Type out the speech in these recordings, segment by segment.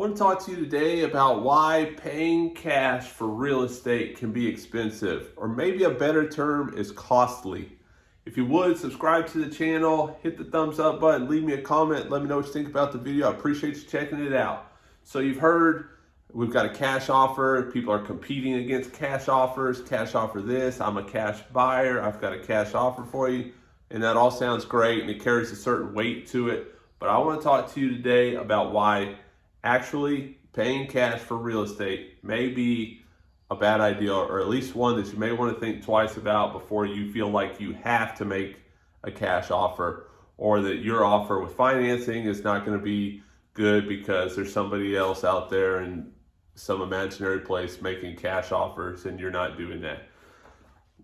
want to talk to you today about why paying cash for real estate can be expensive, or maybe a better term is costly. If you would, subscribe to the channel, hit the thumbs up button, leave me a comment, let me know what you think about the video. I appreciate you checking it out. So you've heard we've got a cash offer. People are competing against cash offers. Cash offer this, I'm a cash buyer, I've got a cash offer for you. And that all sounds great and it carries a certain weight to it. But I want to talk to you today about why actually paying cash for real estate may be a bad idea, or at least one that you may want to think twice about before you feel like you have to make a cash offer, or that your offer with financing is not going to be good because there's somebody else out there in some imaginary place making cash offers and you're not doing that.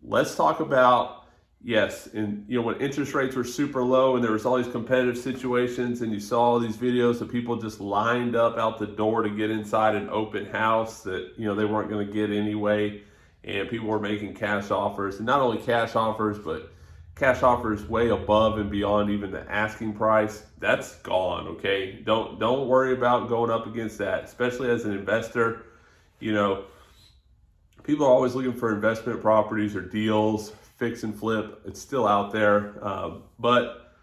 Let's talk about, yes, and when interest rates were super low and there was all these competitive situations and you saw all these videos of people just lined up out the door to get inside an open house that they weren't going to get anyway, and people were making cash offers, and not only cash offers but cash offers way above and beyond even the asking price. That's gone. Okay, don't worry about going up against that, especially as an investor. People are always looking for investment properties or deals, fix and flip. It's still out there, but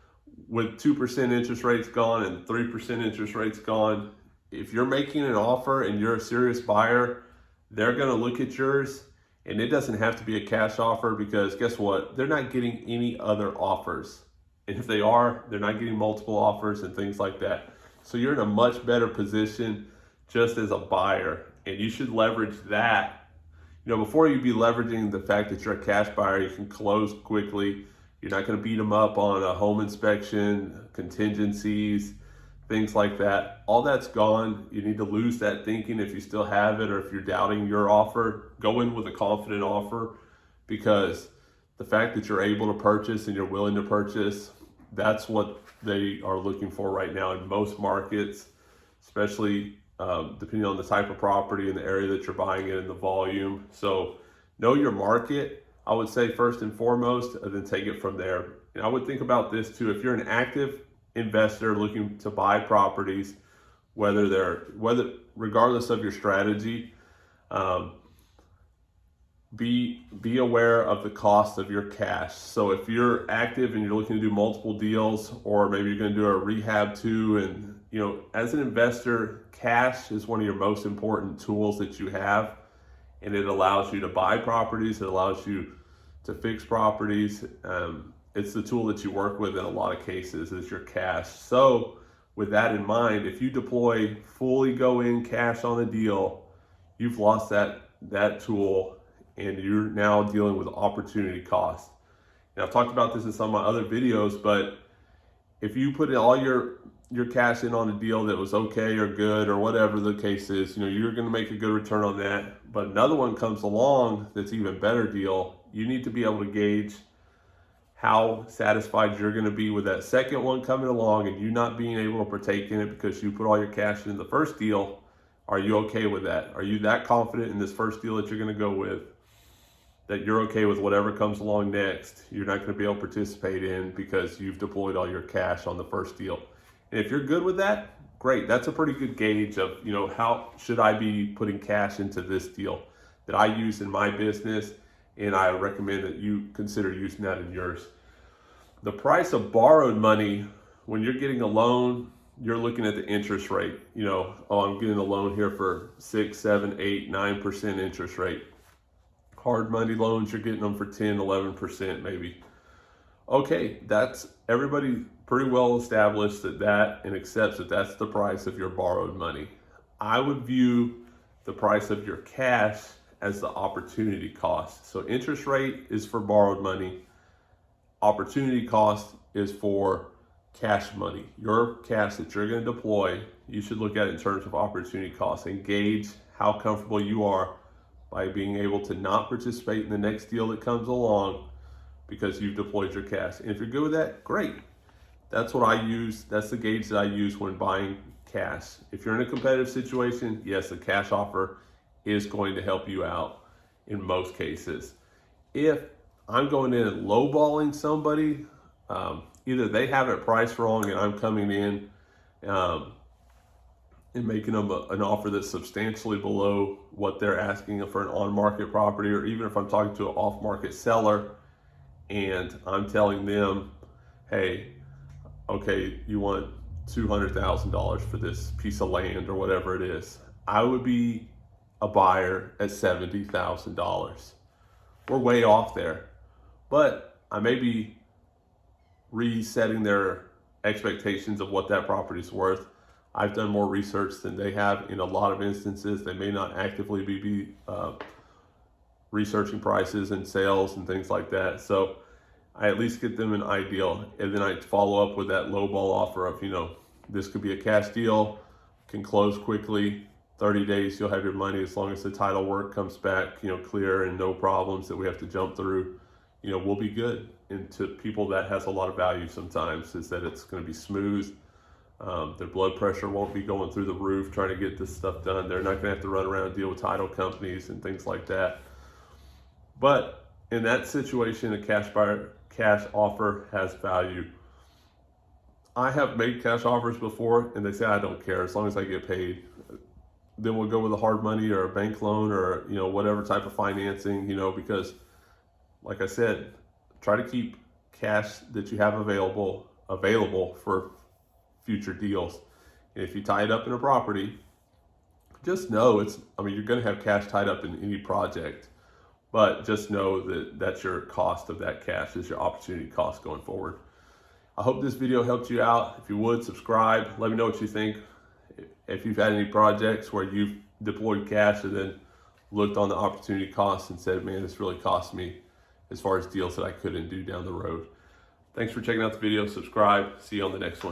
with 2% interest rates gone and 3% interest rates gone, if you're making an offer and you're a serious buyer, they're going to look at yours. And it doesn't have to be a cash offer, because guess what? They're not getting any other offers. And if they are, they're not getting multiple offers and things like that. So you're in a much better position just as a buyer, and you should leverage that. Before you be leveraging the fact that you're a cash buyer, you can close quickly. You're not going to beat them up on a home inspection, contingencies, things like that. All that's gone. You need to lose that thinking if you still have it, or if you're doubting your offer. Go in with a confident offer, because the fact that you're able to purchase and you're willing to purchase, that's what they are looking for right now in most markets, especially depending on the type of property and the area that you're buying it and the volume. So know your market, I would say, first and foremost, and then take it from there. And I would think about this too. If you're an active investor looking to buy properties, regardless of your strategy, be aware of the cost of your cash. So if you're active and you're looking to do multiple deals, or maybe you're going to do a rehab too, and as an investor, cash is one of your most important tools that you have, and it allows you to buy properties, it allows you to fix properties. It's the tool that you work with in a lot of cases, is your cash. So with that in mind, if you deploy fully go in cash on a deal, you've lost that tool, and you're now dealing with opportunity cost. And I've talked about this in some of my other videos, but if you put all your cash in on a deal that was okay or good or whatever the case is, you're going to make a good return on that. But another one comes along that's even better deal. You need to be able to gauge how satisfied you're going to be with that second one coming along, and you not being able to partake in it because you put all your cash in the first deal. Are you okay with that? Are you that confident in this first deal that you're going to go with that you're okay with whatever comes along next? You're not going to be able to participate in because you've deployed all your cash on the first deal. And if you're good with that, great. That's a pretty good gauge of, how should I be putting cash into this deal that I use in my business, and I recommend that you consider using that in yours. The price of borrowed money, when you're getting a loan, you're looking at the interest rate. I'm getting a loan here for 6, 7, 8, 9% interest rate. Hard money loans, you're getting them for 10, 11% maybe. Okay, that's everybody pretty well established that and accepts that that's the price of your borrowed money. I would view the price of your cash as the opportunity cost. So interest rate is for borrowed money. Opportunity cost is for cash money. Your cash that you're going to deploy, you should look at it in terms of opportunity cost and gauge how comfortable you are by being able to not participate in the next deal that comes along because you've deployed your cash. And if you're good with that, great. That's what I use. That's the gauge that I use when buying cash. If you're in a competitive situation, yes, a cash offer is going to help you out in most cases. If I'm going in and lowballing somebody, either they have it priced wrong and I'm coming in and and making them an offer that's substantially below what they're asking for an on-market property, or even if I'm talking to an off-market seller and I'm telling them, hey, okay, you want $200,000 for this piece of land or whatever it is, I would be a buyer at $70,000. We're way off there, but I may be resetting their expectations of what that property is worth. I've done more research than they have in a lot of instances. They may not actively be researching prices and sales and things like that. So I at least get them an ideal, and then I follow up with that low ball offer of, this could be a cash deal, can close quickly, 30 days, you'll have your money as long as the title work comes back, clear and no problems that we have to jump through, we'll be good. And to people, that has a lot of value sometimes, is that it's going to be smooth. Their blood pressure won't be going through the roof trying to get this stuff done. They're not going to have to run around and deal with title companies and things like that. But in that situation, a cash offer has value. I have made cash offers before, and they say, I don't care as long as I get paid. Then we'll go with a hard money or a bank loan or whatever type of financing, because like I said, try to keep cash that you have available for future deals. And if you tie it up in a property, just know you're going to have cash tied up in any project, but just know that that's your cost of that cash, is your opportunity cost going forward. I hope this video helped you out. If you would, subscribe. Let me know what you think. If you've had any projects where you've deployed cash and then looked on the opportunity cost and said, man, this really cost me, as far as deals that I couldn't do down the road. Thanks for checking out the video. Subscribe. See you on the next one.